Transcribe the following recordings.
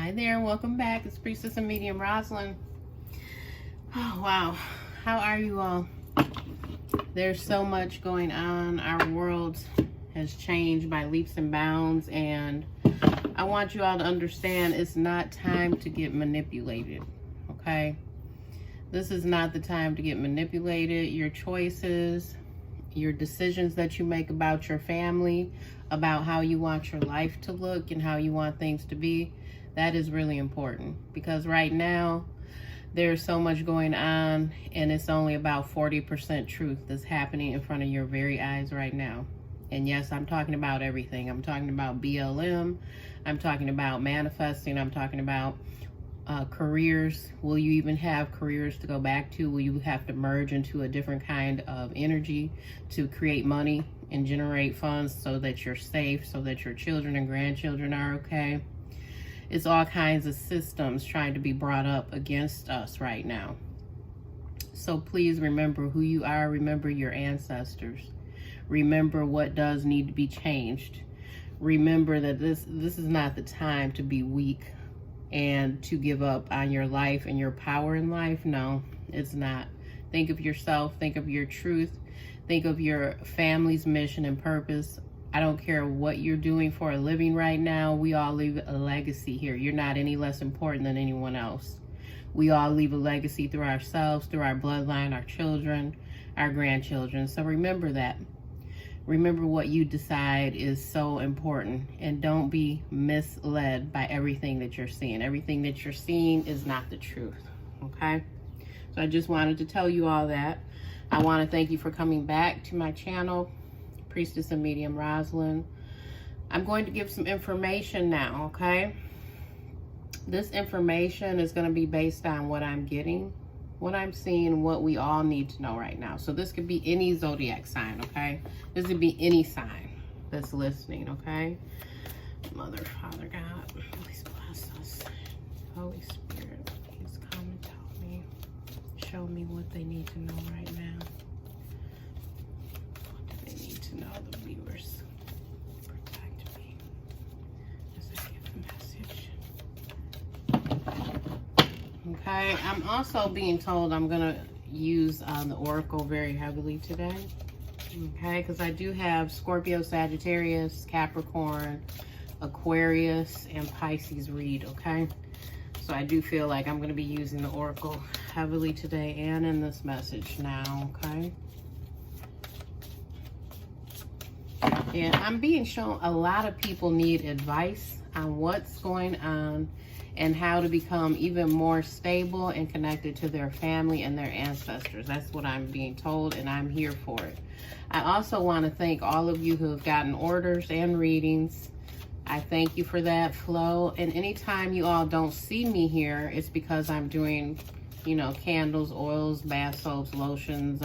Hi there, welcome back. It's Priestess and Medium Rosalind. Oh, wow. How are you all? There's so much going on. Our world has changed by leaps and bounds, and I want you all to understand it's not time to get manipulated, okay? This is not the time to get manipulated. Your choices, your decisions that you make about your family, about how you want your life to look and how you want things to be, that is really important, because right now there's so much going on and it's only about 40% truth that's happening in front of your very eyes right now. And yes, I'm talking about everything. I'm talking about BLM. I'm talking about manifesting. I'm talking about careers. Will you even have careers to go back to? Will you have to merge into a different kind of energy to create money and generate funds so that you're safe, so that your children and grandchildren are okay? It's all kinds of systems trying to be brought up against us right now. So please remember who you are. Remember your ancestors. Remember what does need to be changed. Remember that this is not the time to be weak and to give up on your life and your power in life. No, it's not. Think of yourself. Think of your truth. Think of your family's mission and purpose. I don't care what you're doing for a living right now. We all leave a legacy here. You're not any less important than anyone else. We all leave a legacy through ourselves, through our bloodline, our children, our grandchildren. So remember that. Remember what you decide is so important, and don't be misled by everything that you're seeing. Everything that you're seeing is not the truth, okay? So I just wanted to tell you all that. I want to thank you for coming back to my channel, Priestess and Medium Rosalind. I'm going to give some information now, okay? This information is going to be based on what I'm getting, what I'm seeing, what we all need to know right now. So this could be any zodiac sign, okay? This could be any sign that's listening, okay? Mother, Father, God, please bless us. Holy Spirit, please come and tell me, show me what they need to know right now. To know the viewers. Protect me as I give the message. Okay, I'm also being told I'm gonna use the Oracle very heavily today. Okay, because I do have Scorpio, Sagittarius, Capricorn, Aquarius, and Pisces read, okay? So I do feel like I'm gonna be using the Oracle heavily today and in this message now, okay? And I'm being shown a lot of people need advice on what's going on and how to become even more stable and connected to their family and their ancestors. That's what I'm being told, and I'm here for it. I also want to thank all of you who have gotten orders and readings. I thank you for that flow. And anytime you all don't see me here, it's because I'm doing, you know, candles, oils, bath soaps, lotions,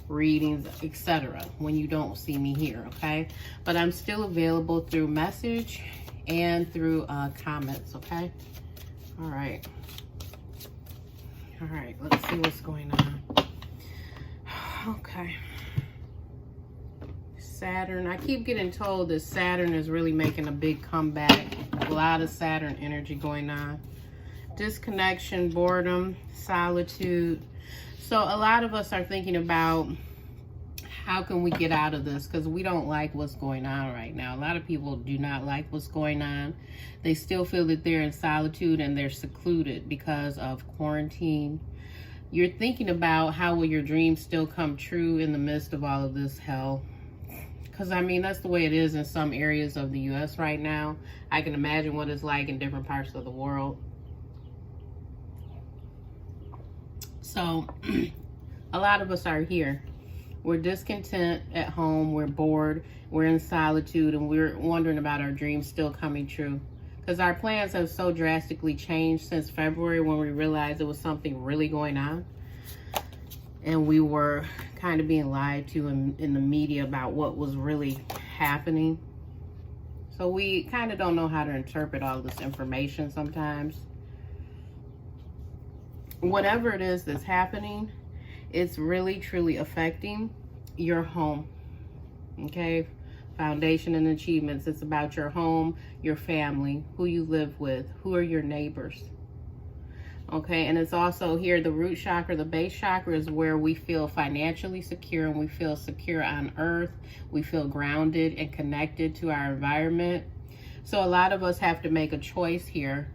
readings, etc. when you don't see me here, okay? But I'm still available through message and through comments, okay? All right, let's see what's going on. Okay, Saturn. I keep getting told that Saturn is really making a big comeback. A lot of Saturn energy going on. Disconnection, boredom, solitude. So a lot of us are thinking about how can we get out of this, because we don't like what's going on right now. A lot of people do not like what's going on. They still feel that they're in solitude and they're secluded because of quarantine. You're thinking about how will your dreams still come true in the midst of all of this hell. Because, I mean, that's the way it is in some areas of the U.S. right now. I can imagine what it's like in different parts of the world. So a lot of us are here. We're discontent at home, we're bored, we're in solitude, and we're wondering about our dreams still coming true. Because our plans have so drastically changed since February, when we realized there was something really going on. And we were kind of being lied to in the media about what was really happening. So we kind of don't know how to interpret all this information sometimes. Whatever it is that's happening, it's really truly affecting your home, okay? Foundation and achievements. It's about your home, your family, who you live with, who are your neighbors. Okay, and it's also here, the root chakra, the base chakra is where we feel financially secure and we feel secure on earth. We feel grounded and connected to our environment. So a lot of us have to make a choice here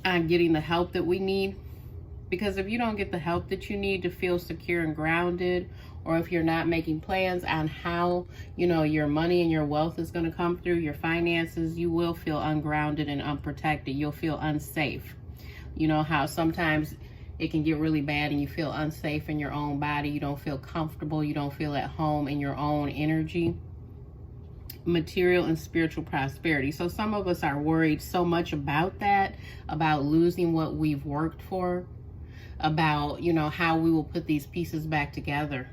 on getting the help that we need. Because if you don't get the help that you need to feel secure and grounded, or if you're not making plans on how, you know, your money and your wealth is going to come through, your finances, you will feel ungrounded and unprotected. You'll feel unsafe. You know how sometimes it can get really bad and you feel unsafe in your own body. You don't feel comfortable. You don't feel at home in your own energy. Material and spiritual prosperity. So some of us are worried so much about that, about losing what we've worked for, about, you know, how we will put these pieces back together.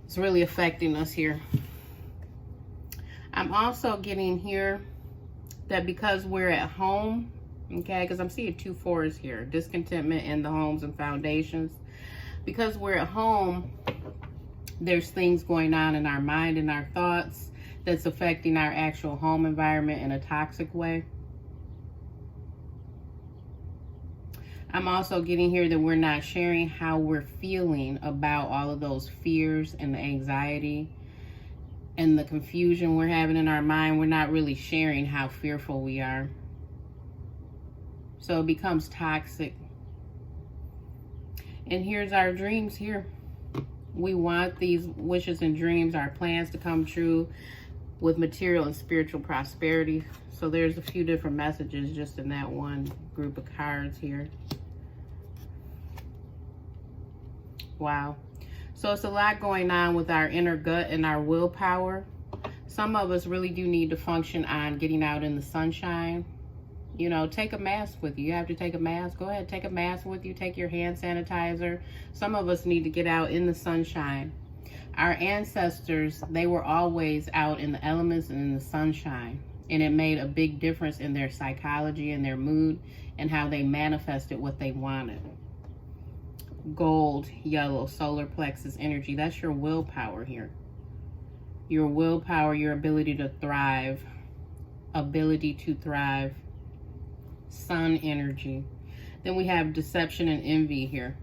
It's really affecting us here. I'm also getting here that because we're at home, okay, because I'm seeing 2 4s here, discontentment in the homes and foundations. Because we're at home, there's things going on in our mind and our thoughts that's affecting our actual home environment in a toxic way. I'm also getting here that we're not sharing how we're feeling about all of those fears and the anxiety and the confusion we're having in our mind. We're not really sharing how fearful we are. So it becomes toxic. And here's our dreams here. We want these wishes and dreams, our plans to come true with material and spiritual prosperity. So there's a few different messages just in that one group of cards here. Wow. So it's a lot going on with our inner gut and our willpower. Some of us really do need to function on getting out in the sunshine. You know, take a mask with you. You have to take a mask. Go ahead, take a mask with you. Take your hand sanitizer. Some of us need to get out in the sunshine. Our ancestors, they were always out in the elements and in the sunshine. And it made a big difference in their psychology and their mood and how they manifested what they wanted. Gold, yellow, solar plexus energy. That's your willpower here. Your willpower, your ability to thrive. Ability to thrive. Sun energy. Then we have deception and envy here.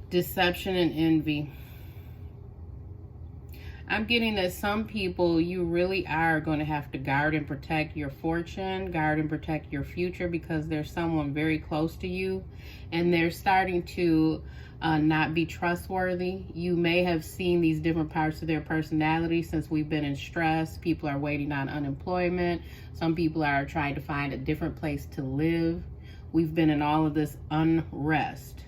Deception and envy. I'm getting that some people, you really are going to have to guard and protect your fortune, guard and protect your future, because there's someone very close to you and they're starting to not be trustworthy. You may have seen these different parts of their personality since we've been in stress. People are waiting on unemployment. Some people are trying to find a different place to live. We've been in all of this unrest.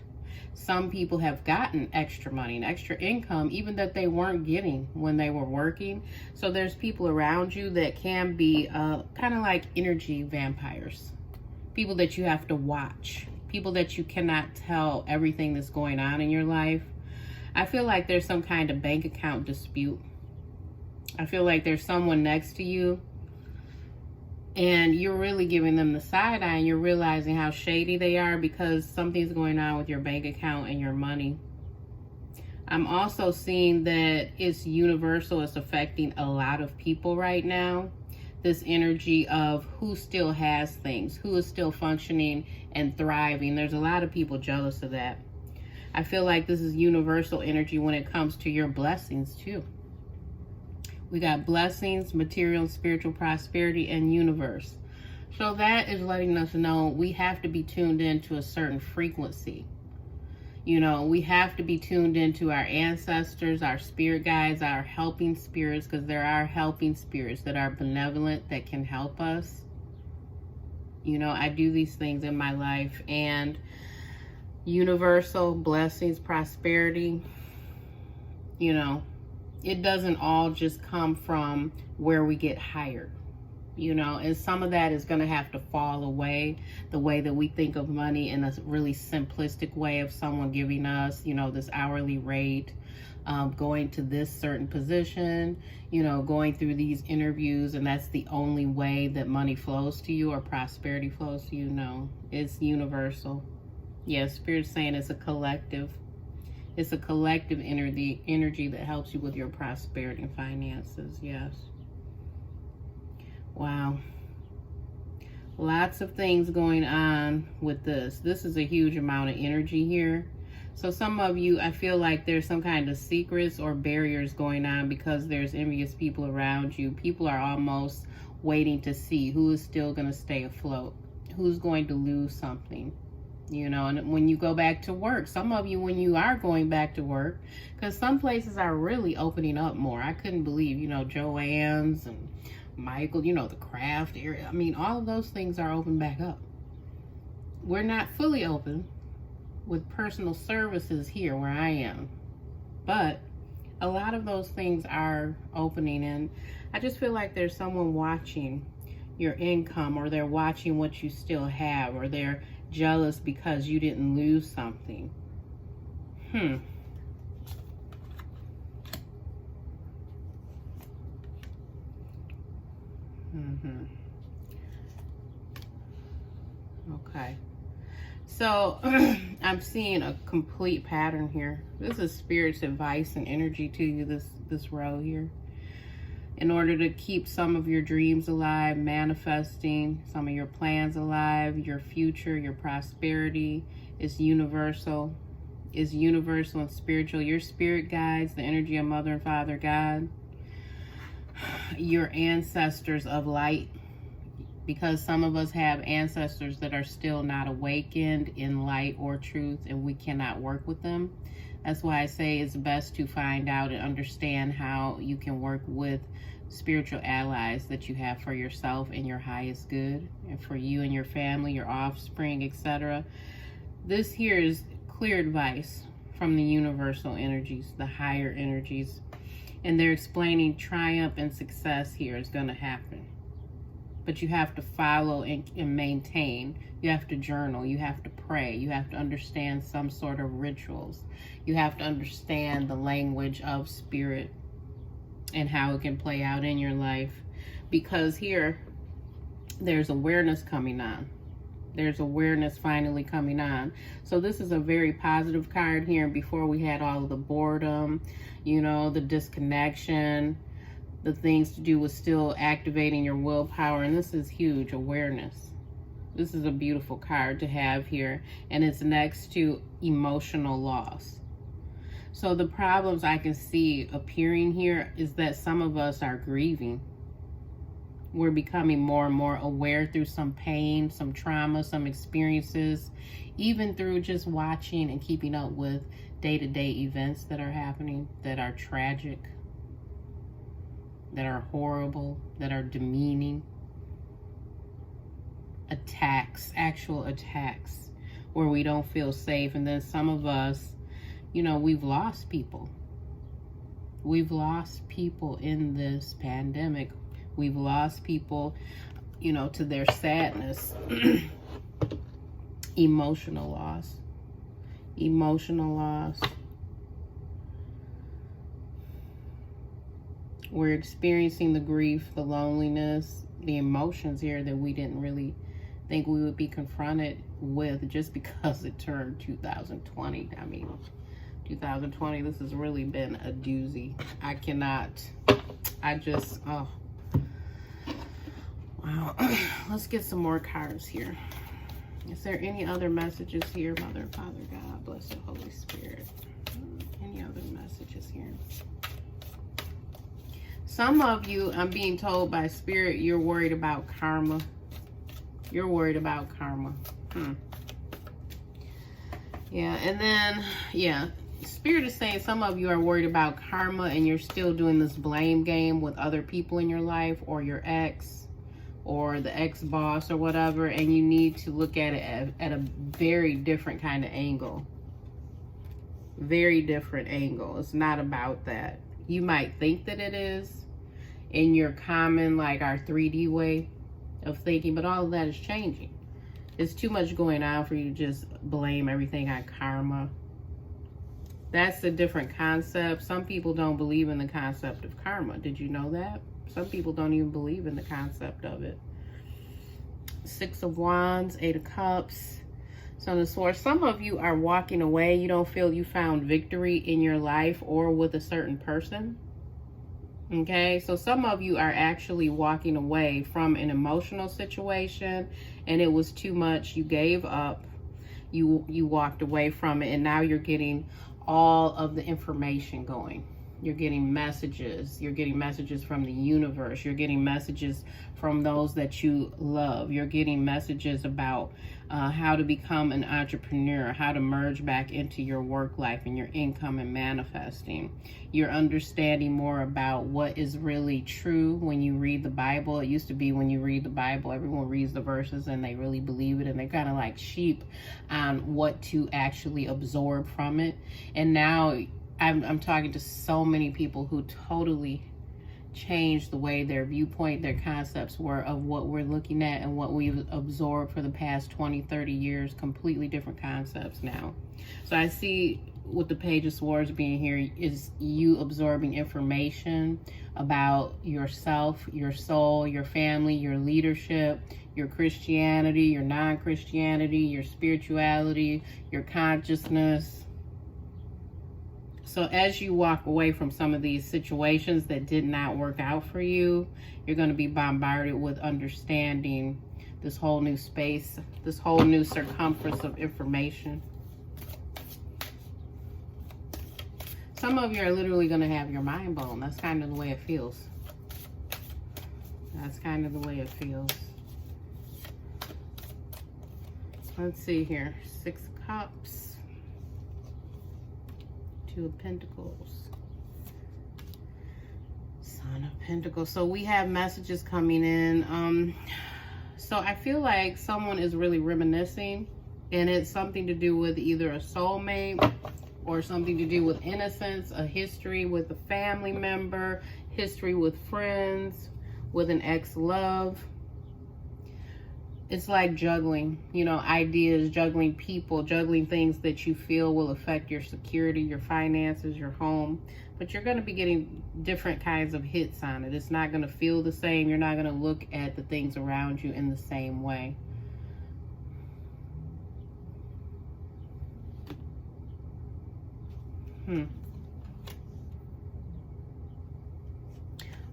Some people have gotten extra money and extra income, even that they weren't getting when they were working. So there's people around you that can be kind of like energy vampires. People that you have to watch. People that you cannot tell everything that's going on in your life. I feel like there's some kind of bank account dispute. I feel like there's someone next to you and you're really giving them the side eye and you're realizing how shady they are because something's going on with your bank account and your money. I'm also seeing that it's universal. It's affecting a lot of people right now. This energy of who still has things, who is still functioning and thriving. There's a lot of people jealous of that. I feel like this is universal energy when it comes to your blessings too. We got blessings, material and spiritual prosperity, and universe. So that is letting us know we have to be tuned into a certain frequency. You know, we have to be tuned into our ancestors, our spirit guides, our helping spirits, because there are helping spirits that are benevolent, that can help us. You know, I do these things in my life, and universal blessings, prosperity, you know, it doesn't all just come from where we get hired. You know, and some of that is going to have to fall away. The way that we think of money in a really simplistic way of someone giving us, you know, this hourly rate, going to this certain position, you know, going through these interviews, and that's the only way that money flows to you or prosperity flows to you. No, it's universal. Yeah, Spirit's saying it's a collective. It's a collective energy that helps you with your prosperity and finances. Yes. Wow. Lots of things going on with this. This is a huge amount of energy here. So some of you, I feel like there's some kind of secrets or barriers going on because there's envious people around you. People are almost waiting to see who is still going to stay afloat, who's going to lose something. You know, and when you go back to work, some of you, when you are going back to work, because some places are really opening up more. I couldn't believe, you know, Joann's and Michael, you know, the craft area. I mean, all of those things are open back up. We're not fully open with personal services here where I am, but a lot of those things are opening, and I just feel like there's someone watching your income, or they're watching what you still have, or they're jealous because you didn't lose something. Okay. So I'm seeing a complete pattern here. This is Spirit's advice and energy to you, this row here. In order to keep some of your dreams alive, manifesting some of your plans alive, your future, your prosperity is universal. Is universal and spiritual. Your spirit guides, the energy of Mother and Father God, your ancestors of light, because some of us have ancestors that are still not awakened in light or truth, and we cannot work with them. That's why I say it's best to find out and understand how you can work with spiritual allies that you have for yourself and your highest good, and for you and your family, your offspring, etc. This here is clear advice from the universal energies, the higher energies, and they're explaining triumph and success here is going to happen. But you have to follow and maintain. You have to journal. You have to pray. You have to understand some sort of rituals. You have to understand the language of spirit and how it can play out in your life. Because here, there's awareness coming on. There's awareness finally coming on. So this is a very positive card here. Before we had all of the boredom, you know, the disconnection, the things to do with still activating your willpower, and this is huge awareness. This is a beautiful card to have here, and it's next to emotional loss. So the problems I can see appearing here is that some of us are grieving. We're becoming more and more aware through some pain, some trauma, some experiences, even through just watching and keeping up with day-to-day events that are happening, that are tragic, that are horrible, that are demeaning. Attacks, actual attacks, where we don't feel safe. And then some of us, you know, we've lost people. We've lost people in this pandemic. We've lost people, you know, to their sadness. Emotional loss. Emotional loss. We're experiencing the grief, the loneliness, the emotions here that we didn't really think we would be confronted with just because it turned 2020. I mean, 2020, this has really been a doozy. Oh, wow. Let's get some more cards here. Is there any other messages here, Mother and Father God? Bless the Holy Spirit. Any other messages here? Some of you, I'm being told by Spirit, you're worried about karma. You're worried about karma. Yeah, and then, yeah, Spirit is saying some of you are worried about karma, and you're still doing this blame game with other people in your life, or your ex, or the ex-boss, or whatever, and you need to look at it at a very different kind of angle. Very different angle. It's not about that. You might think that it is in your common, like our 3D way of thinking, but all of that is changing. It's too much going on for you to just blame everything on karma. That's a different concept. Some people don't believe in the concept of karma. Did you know that? Some people don't even believe in the concept of it. 6 of Wands, 8 of Cups, So the source, some of you are walking away. You don't feel you found victory in your life or with a certain person. Okay, so some of you are actually walking away from an emotional situation and it was too much. You gave up. You walked away from it, and now you're getting all of the information going. You're getting messages. You're getting messages from the universe. You're getting messages from those that you love. You're getting messages about how to become an entrepreneur, how to merge back into your work life and your income and manifesting. You're understanding more about what is really true when you read the Bible. It used to be when you read the Bible, everyone reads the verses and they really believe it, and they're kind of like sheep on what to actually absorb from it. And now I'm talking to so many people who totally changed the way their viewpoint, their concepts were of what we're looking at and what we've absorbed for the past 20, 30 years, completely different concepts now. So I see with the Page of Swords being here is you absorbing information about yourself, your soul, your family, your leadership, your Christianity, your non-Christianity, your spirituality, your consciousness. So as you walk away from some of these situations that did not work out for you, you're going to be bombarded with understanding this whole new space, this whole new circumference of information. Some of you are literally going to have your mind blown. That's kind of the way it feels. That's kind of the way it feels. Let's see here. 6 of Cups. 2 of Pentacles, Son of Pentacles. So we have messages coming in. So I feel like someone is really reminiscing, and it's something to do with either a soulmate or something to do with innocence, a history with a family member, history with friends, with an ex-love. It's like juggling, you know, ideas, juggling people, juggling things that you feel will affect your security, your finances, your home. But you're going to be getting different kinds of hits on it. It's not going to feel the same. You're not going to look at the things around you in the same way.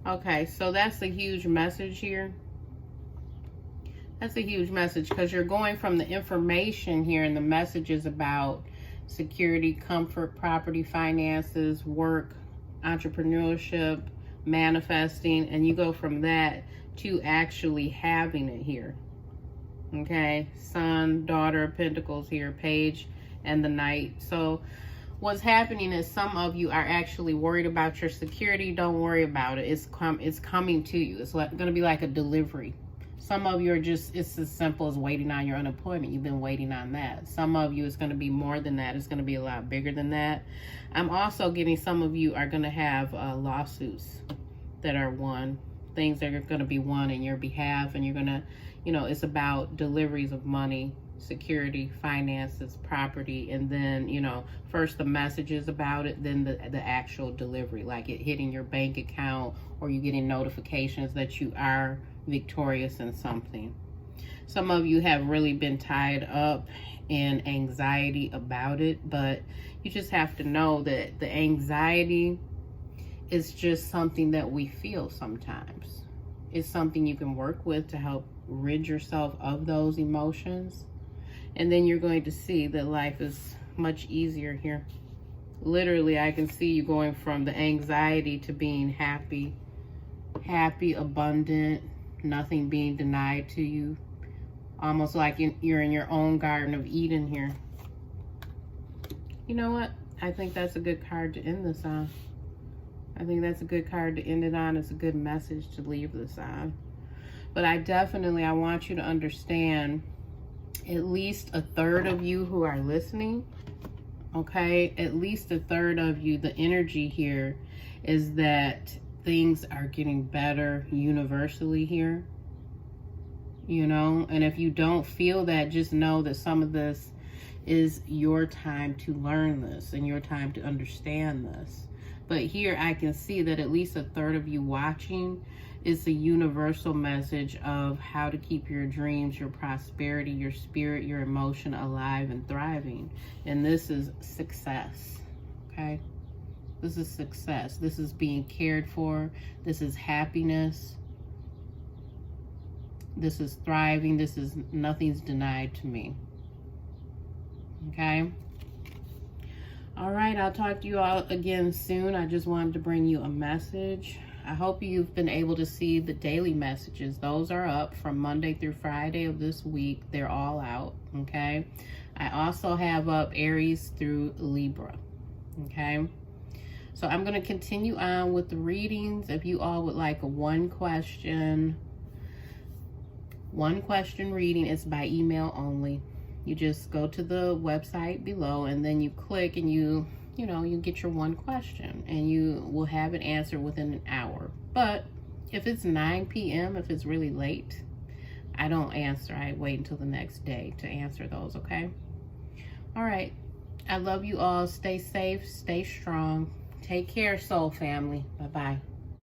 Okay, so that's a huge message here. That's a huge message because you're going from the information here and the messages about security, comfort, property, finances, work, entrepreneurship, manifesting, and you go from that to actually having it here. Okay, Sun, Daughter of Pentacles here, Page, and the Knight. So what's happening is some of you are actually worried about your security. Don't worry about it. It's coming to you. It's going to be like a delivery. Some of you are just, it's as simple as waiting on your unemployment. You've been waiting on that. Some of you, it's going to be more than that. It's going to be a lot bigger than that. I'm also getting some of you are going to have lawsuits that are won. Things that are going to be won in your behalf. And you're going to, you know, it's about deliveries of money, security, finances, property. And then, you know, first the messages about it, then the actual delivery. Like it hitting your bank account, or you getting notifications that you are victorious in something. Some of you have really been tied up in anxiety about it, but you just have to know that the anxiety is just something that we feel sometimes. It's something you can work with to help rid yourself of those emotions, and then you're going to see that life is much easier here. Literally, I can see you going from the anxiety to being happy, abundant, nothing being denied to you. Almost like you're in your own Garden of Eden here. You know what? I think that's a good card to end this on. I think that's a good card to end it on. It's a good message to leave this on. But I want you to understand, at least a third of you who are listening, okay? At least a third of you, the energy here is that things are getting better universally here, you know. And if you don't feel that, just know that some of this is your time to learn this and your time to understand this. But here I can see that at least a third of you watching is a universal message of how to keep your dreams, your prosperity, your spirit, your emotion alive and thriving. And this is success, okay? This is success. This is being cared for. This is happiness. This is thriving. This is nothing's denied to me, okay? All right, I'll talk to you all again soon. I just wanted to bring you a message. I hope you've been able to see the daily messages. Those are up from Monday through Friday of this week. They're all out, okay? I also have up Aries through Libra, okay? So I'm going to continue on with the readings. If you all would like a one question reading, it's by email only. You just go to the website below and then you click and you get your one question and you will have it answered within an hour. But if it's 9 p.m., if it's really late, I don't answer. I wait until the next day to answer those, okay? All right. I love you all. Stay safe. Stay strong. Take care, soul family. Bye-bye.